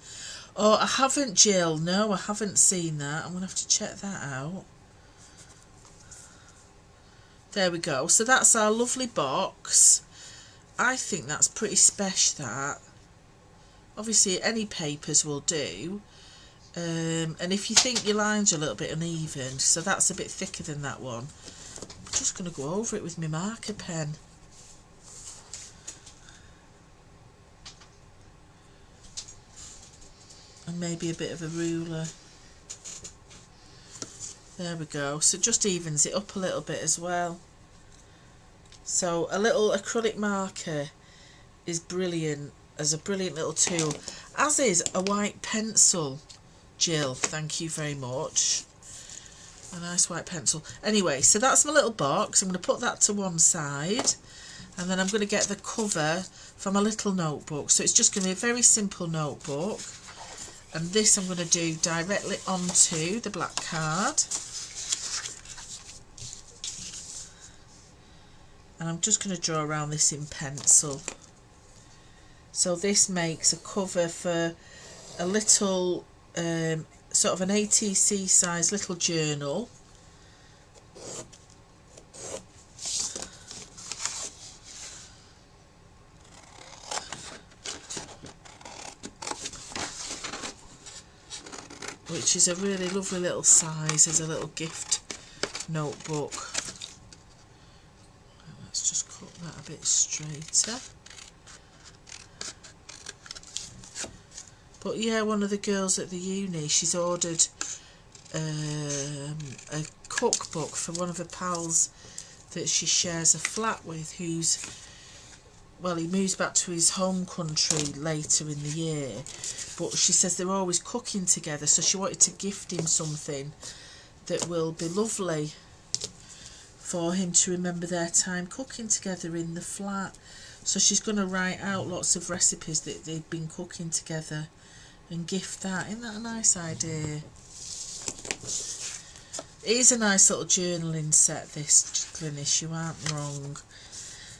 A: Oh, I haven't, Jill. No, I haven't seen that. I'm going to have to check that out. There we go. So that's our lovely box. I think that's pretty special, that. Obviously, any papers will do. And if you think your lines are a little bit uneven, so that's a bit thicker than that one, I'm just going to go over it with my marker pen. And maybe a bit of a ruler. There we go. So it just evens it up a little bit as well. So a little acrylic marker is brilliant, as a brilliant little tool, as is a white pencil. Jill, thank you very much. A nice white pencil. Anyway, so that's my little box. I'm going to put that to one side, and then I'm going to get the cover for my little notebook. So it's just going to be a very simple notebook, and this I'm going to do directly onto the black card. And I'm just going to draw around this in pencil. So this makes a cover for a little, sort of an ATC size little journal. Which is a really lovely little size as a little gift notebook. Let's just cut that a bit straighter. But yeah, one of the girls at the uni, she's ordered a cookbook for one of her pals that she shares a flat with, who's, well, he moves back to his home country later in the year, but she says they're always cooking together, so she wanted to gift him something that will be lovely for him to remember their time cooking together in the flat. So she's going to write out lots of recipes that they've been cooking together and gift that. Isn't that a nice idea? It is a nice little journaling set, this, Glynis, you aren't wrong.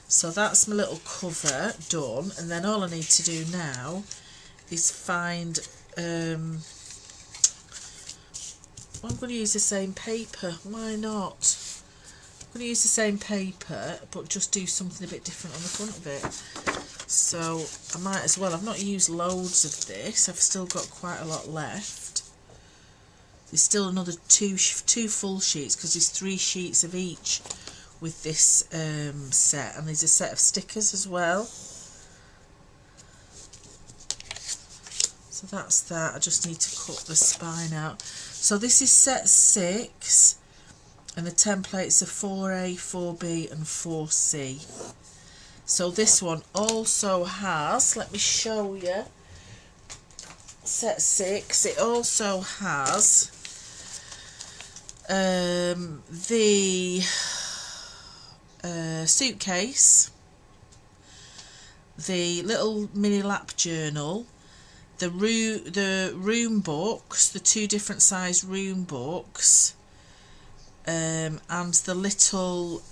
A: So that's my little cover done, and then all I need to do now is find, well, I'm going to use the same paper, why not? I'm going to use the same paper, but just do something a bit different on the front of it. So I might as well. I've not used loads of this. I've still got quite a lot left. There's still another two full sheets, because there's 3 sheets of each with this set, and there's a set of stickers as well. So that's that. I just need to cut the spine out. So this is set 6, and the templates are 4A, 4B and 4C. So this one also has, let me show you, set 6, it also has the suitcase, the little mini lap journal, the room books, the 2 different size room books, and the little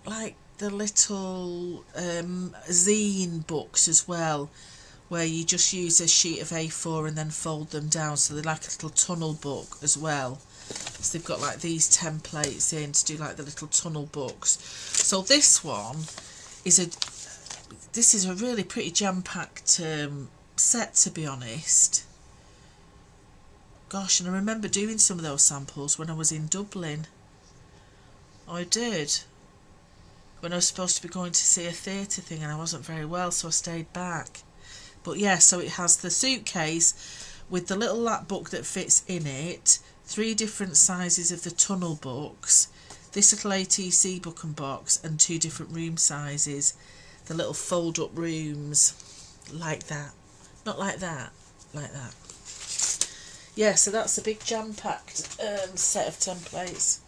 A: like the little zine books as well, where you just use a sheet of A4 and then fold them down, so they're like a little tunnel book as well. So they've got like these templates in to do like the little tunnel books. So this one is a really pretty jam-packed set, to be honest. Gosh, and I remember doing some of those samples when I was in Dublin. I did. When I was supposed to be going to see a theatre thing and I wasn't very well, so I stayed back. But yeah, so it has the suitcase with the little lap book that fits in it, 3 different sizes of the tunnel books, this little ATC book and box, and 2 different room sizes, the little fold up rooms, like that. Not like that, like that. Yeah, so that's a big jam-packed set of templates.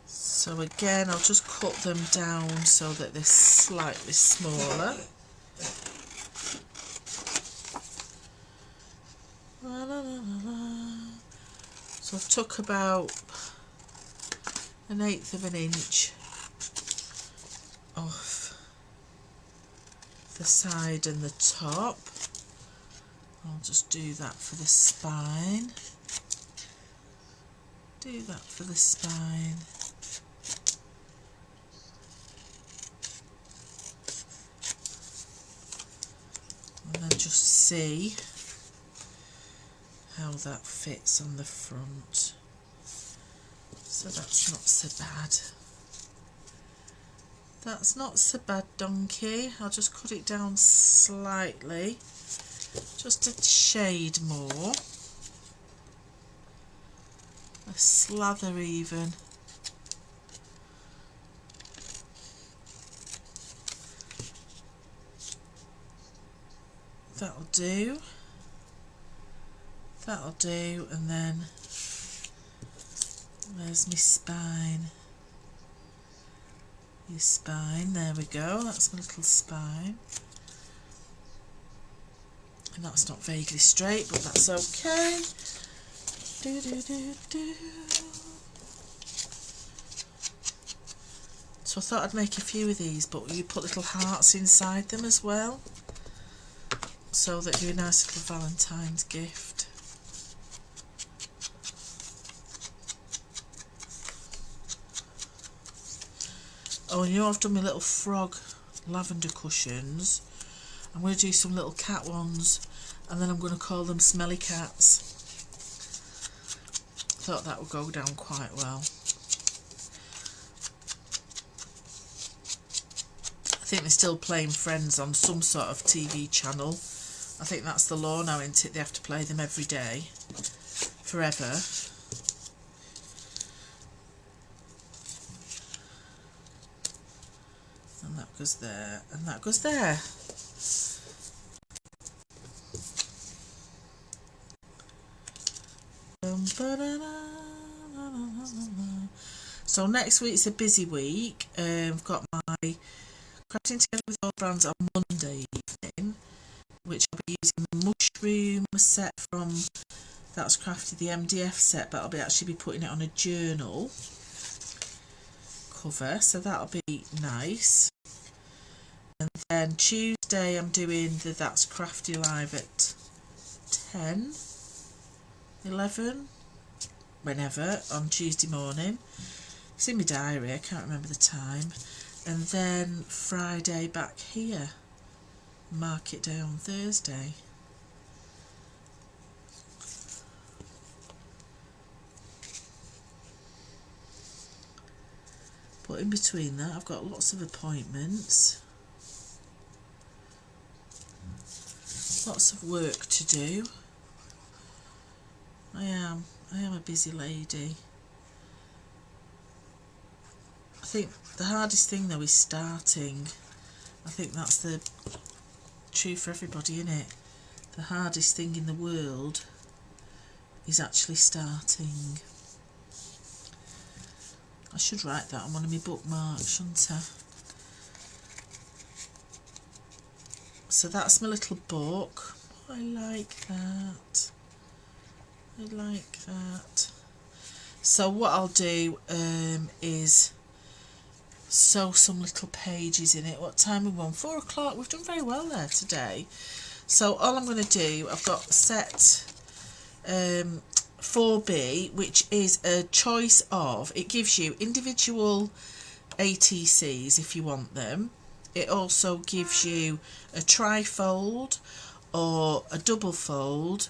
A: So again, I'll just cut them down so that they're slightly smaller. So I've took about 1/8 of an inch off the side and the top. I'll just do that for the spine. Do that for the spine. And then just see how that fits on the front. So that's not so bad. That's not so bad, donkey. I'll just cut it down slightly, just a shade more. A slather even. That'll do. That'll do, and then there's my spine. Your spine, there we go, that's my little spine. And that's not vaguely straight, but that's okay. Do, do, do, do. So I thought I'd make a few of these, but you put little hearts inside them as well, so that you're a nice little Valentine's gift. Oh, and you know I've done my little frog lavender cushions. I'm going to do some little cat ones, and then I'm going to call them Smelly Cats. Thought that would go down quite well. I think they're still playing Friends on some sort of TV channel. I think that's the law now, isn't it? They have to play them every day, forever. And that goes there, and that goes there. So next week's a busy week. I've got my Crafting Together with All Brands on Monday evening, which I'll be using the mushroom set from That's Crafted, the MDF set, but I'll be actually putting it on a journal cover, so that'll be nice. And then Tuesday I'm doing the That's Crafty live at 10, 11, whenever, on Tuesday morning. It's in my diary, I can't remember the time. And then Friday back here, Market Day on Thursday. But in between that I've got lots of appointments, lots of work to do. I am a busy lady. I think the hardest thing though is starting. I think that's the truth for everybody, innit? The hardest thing in the world is actually starting. I should write that on one of my bookmarks, shouldn't I? So that's my little book. I like that. I like that. So what I'll do is sew some little pages in it. What time are we on? 4 o'clock. We've done very well there today. So all I'm going to do, I've got set 4B, which is a choice of, it gives you individual ATCs if you want them. It also gives you a tri-fold or a double fold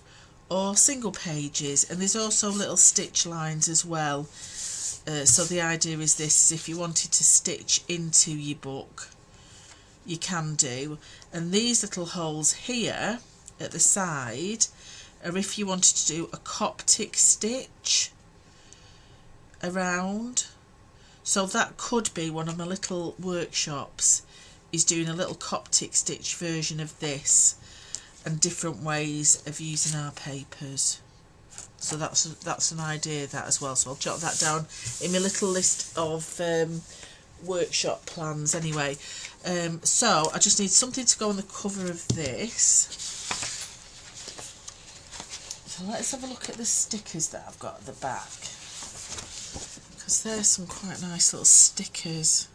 A: or single pages, and there's also little stitch lines as well. So the idea is this, if you wanted to stitch into your book, you can do. And these little holes here at the side are if you wanted to do a Coptic stitch around. So that could be one of my little workshops, is doing a little Coptic stitch version of this and different ways of using our papers. So that's an idea, that as well. So I'll jot that down in my little list of workshop plans anyway. So I just need something to go on the cover of this. So let's have a look at the stickers that I've got at the back, because there's some quite nice little stickers.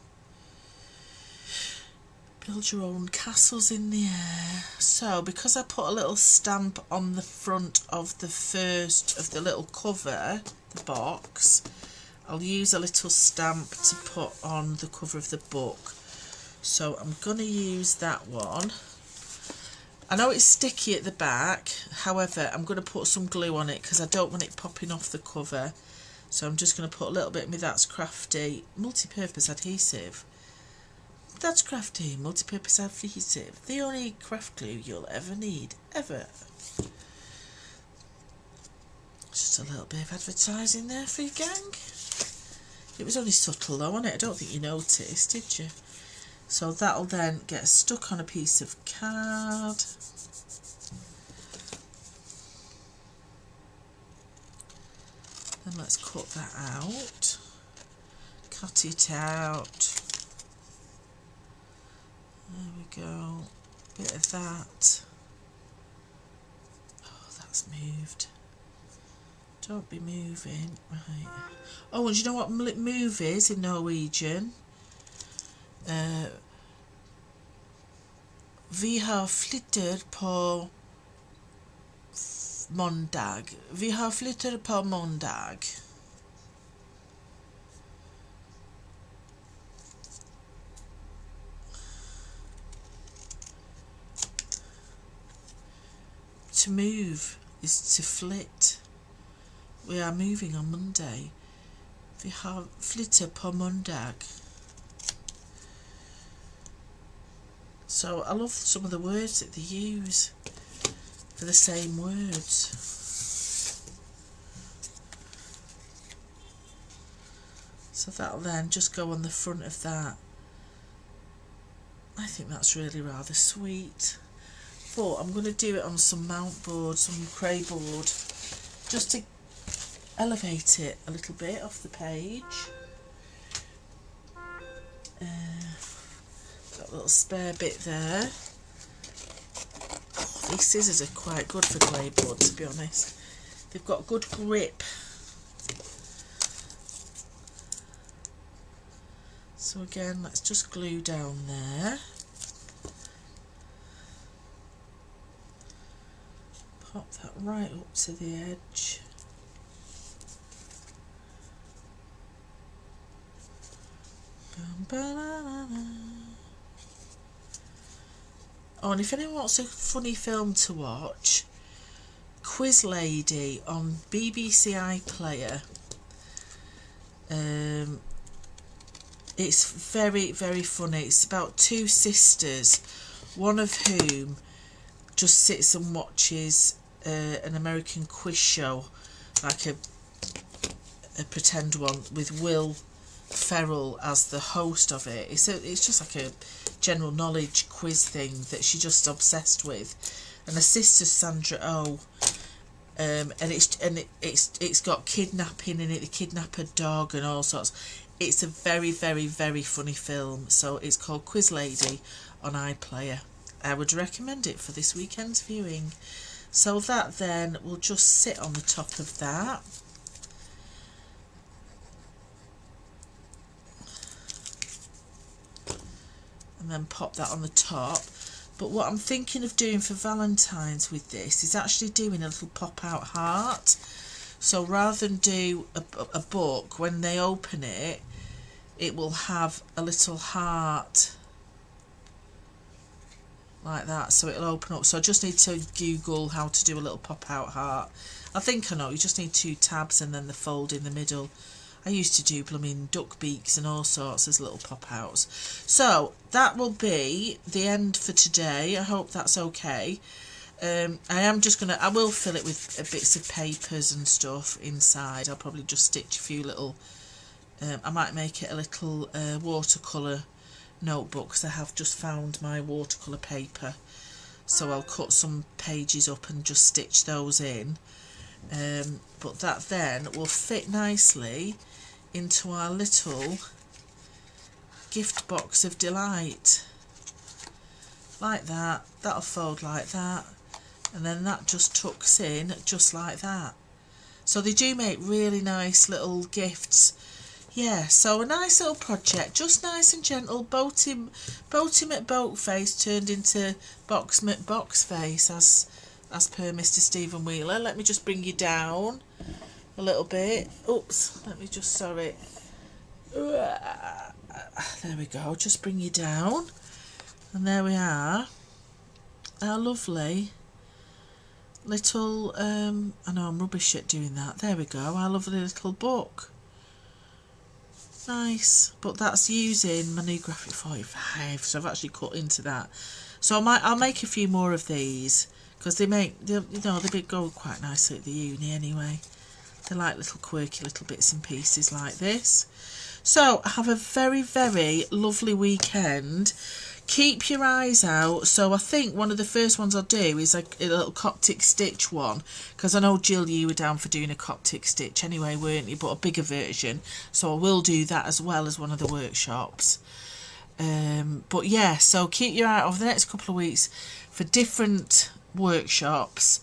A: Build your own castles in the air. So because I put a little stamp on the front of the first of the little cover, the box, I'll use a little stamp to put on the cover of the book. So I'm going to use that one. I know it's sticky at the back, however I'm going to put some glue on it because I don't want it popping off the cover. So I'm just going to put a little bit of my That's Crafty multi-purpose adhesive. That's Crafty multi-purpose adhesive, the only craft glue you'll ever need, ever. Just a little bit of advertising there for you, gang. It was only subtle though, wasn't it? I don't think you noticed, did you? So that'll then get stuck on a piece of card. Then let's cut that out. Cut it out. There we go. Bit of that. Oh, that's moved. Don't be moving. Right. Oh, and do you know what move is in Norwegian? Vi har flyttet på måndag. Vi har flyttet på måndag. To move is to flit. We are moving on Monday. Vi har flyttet på måndag. So I love some of the words that they use for the same words. So that'll then just go on the front of that. I think that's really rather sweet. But I'm going to do it on some mount board, some cray board, just to elevate it a little bit off the page. Got a little spare bit there. Oh, these scissors are quite good for clay board, to be honest. They've got good grip. So again, let's just glue down there. Pop that right up to the edge. Oh, and if anyone wants a funny film to watch, Quiz Lady on BBC iPlayer. It's very, very funny. It's about two sisters, one of whom just sits and watches an American quiz show like a pretend one with Will Ferrell as the host of it. It's just like a general knowledge quiz thing that she's just obsessed with, and her sister Sandra Oh, and it's got kidnapping in it. They kidnap a dog and all sorts. It's a very, very, very funny film. So it's called Quiz Lady on iPlayer. I would recommend it for this weekend's viewing. So that then will just sit on the top of that. And then pop that on the top. But what I'm thinking of doing for Valentine's with this is actually doing a little pop-out heart. So rather than do a book, when they open it, it will have a little heart like that. So it'll open up. So I just need to Google how to do a little pop-out heart. I think I know. You just need 2 tabs and then the fold in the middle. I used to do blooming duck beaks and all sorts as little pop-outs. So that will be the end for today. I hope that's okay. I will fill it with bits of papers and stuff inside. I'll probably just stitch a few little, I might make it a little watercolour notebook, because I have just found my watercolour paper. So I'll cut some pages up and just stitch those in. But that then will fit nicely into our little gift box of delight. Like that. That'll fold like that. And then that just tucks in just like that. So they do make really nice little gifts. Yeah, so a nice little project, just nice and gentle. Boat him at boat face turned into box face, as per Mr. Stephen Wheeler. Let me just bring you down a little bit. Oops, let me just, sorry. There we go, just bring you down. And there we are. Our lovely little, I know I'm rubbish at doing that. There we go, our lovely little book. Nice, but that's using my new graphic 45, so I've actually cut into that. So I'll make a few more of these, because they go quite nicely at the uni anyway. They're like little quirky little bits and pieces like this. So have a very, very lovely weekend. Keep your eyes out. So I think one of the first ones I'll do is a little Coptic stitch one, because I know Jill, you were down for doing a Coptic stitch anyway, weren't you, but a bigger version. So I will do that as well as one of the workshops. But yeah, so keep your eye out over the next couple of weeks for different workshops.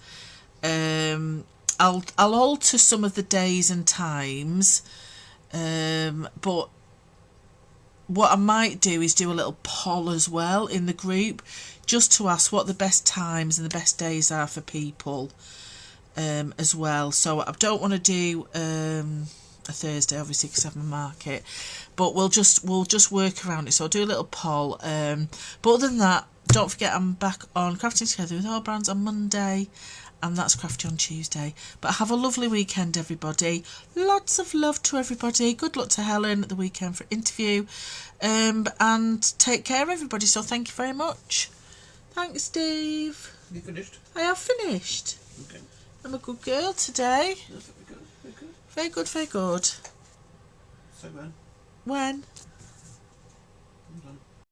A: I'll alter some of the days and times, but what I might do is do a little poll as well in the group, just to ask what the best times and the best days are for people, as well. So I don't want to do a Thursday, obviously, because I have my market, but we'll just work around it. So I'll do a little poll. But other than that, don't forget I'm back on Crafting Together with All Brands on Monday, and that's Crafty on Tuesday. But have a lovely weekend, everybody. Lots of love to everybody. Good luck to Helen at the weekend for interview. And take care, everybody. So thank you very much. Thanks, Steve.
B: You finished?
A: I have finished.
B: Okay.
A: I'm a good girl today.
B: That's very good. Very good.
A: Very good, very good.
B: So when?
A: When?